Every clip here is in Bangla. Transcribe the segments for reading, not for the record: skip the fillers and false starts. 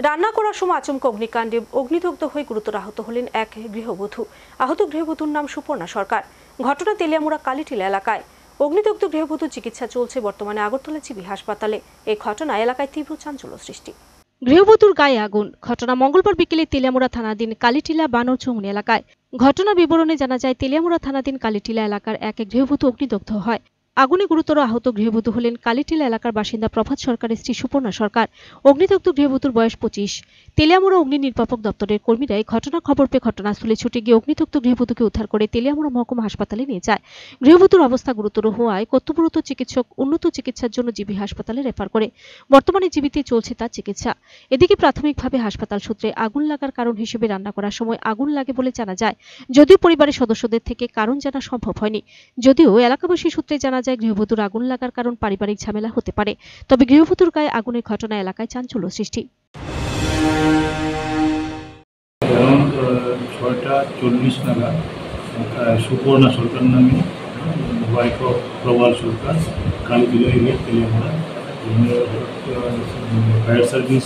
রান্না করার সময় আচমকা অগ্নিকাণ্ডে অগ্নিদগ্ধ হয়ে গুরুতর আহত হলেন এক গৃহবধূ। আহত গৃহবধূর নাম সুপর্ণা সরকার। ঘটনা তেলিয়ামুড়া কালীটিলা এলাকায়। অগ্নিদগ্ধ গৃহবধূর চিকিৎসা চলছে বর্তমানে আগরতলা জিবি হাসপাতালে। এই ঘটনা এলাকায় তীব্র চাঞ্চল্য সৃষ্টি। গৃহবধূর গায়ে আগুন। ঘটনা মঙ্গলবার বিকেলে তেলিয়ামুড়া থানাধীন কালীটিলা বানরচৌমুনি এলাকায়। ঘটনা বিবরণে জানা যায়, তেলিয়ামুড়া থানাধীন কালীটিলা এলাকার এক গৃহবধূ অগ্নিদগ্ধ হয়। আগুনে গুরুতর আহত গৃহবধূ হলেন কালীটিলা এলাকার বাসিন্দা প্রভাত সরকারের স্ত্রী সুপর্ণা সরকার। অগ্নিদগ্ধ গৃহবধূর বয়স 25। তেলিয়ামুড়া অগ্নি নির্বাপক দপ্তরের কর্মীরা ঘটনার খবর পেয়ে ঘটনাস্থলে ছুটে গিয়ে অগ্নিদগ্ধ গৃহবধূকে উদ্ধার করে তেলিয়ামুড়া মহকুমা হাসপাতালে নিয়ে যায়। গৃহবধূর অবস্থা গুরুতর হওয়ায় কর্তব্যরত চিকিৎসক উন্নত চিকিৎসার জন্য জিবি হাসপাতালে রেফার করে। বর্তমানে জিবিতে চলছে তার চিকিৎসা। এদিকে প্রাথমিকভাবে হাসপাতাল সূত্রে আগুন লাগার কারণ হিসেবে রান্না করার সময় আগুন লাগে বলে জানা যায়, যদিও পরিবারের সদস্যদের থেকে কারণ জানা সম্ভব হয়নি। যদিও এলাকাবাসী সূত্রে জানা যায়, গৃহবধূর আগুন লাগার কারণ পারিবারিক ঝামেলা হতে পারে। তবে গৃহবধূর গায়ে আগুনের ঘটনা এলাকায় চাঞ্চল্য সৃষ্টি। 6:40 নাগাদ সুপর্ণা সরকার নামে wife of Prabal Sarkar Kalitila area Teliamura fire service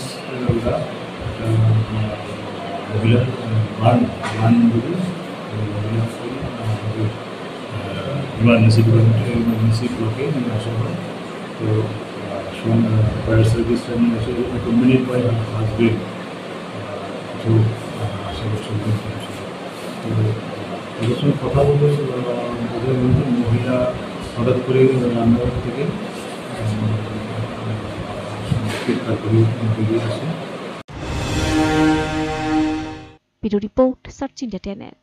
মহিলা বান ইমার্জেন্সি ডিপার্টমেন্টের ইমার্জেন্সি ব্লকে নিয়ে আসা হয়। তো ফায়ার সার্ভিসটা নিয়ে আসে কোম্পানির বাই হাজবেন্ড কিছু আশেপাশে তো ওদের সঙ্গে কথা বলে ওদের মহিলা হঠাৎ করে রান্নাঘর থেকে বেরিয়ে আসে। Bureau report, search India channel.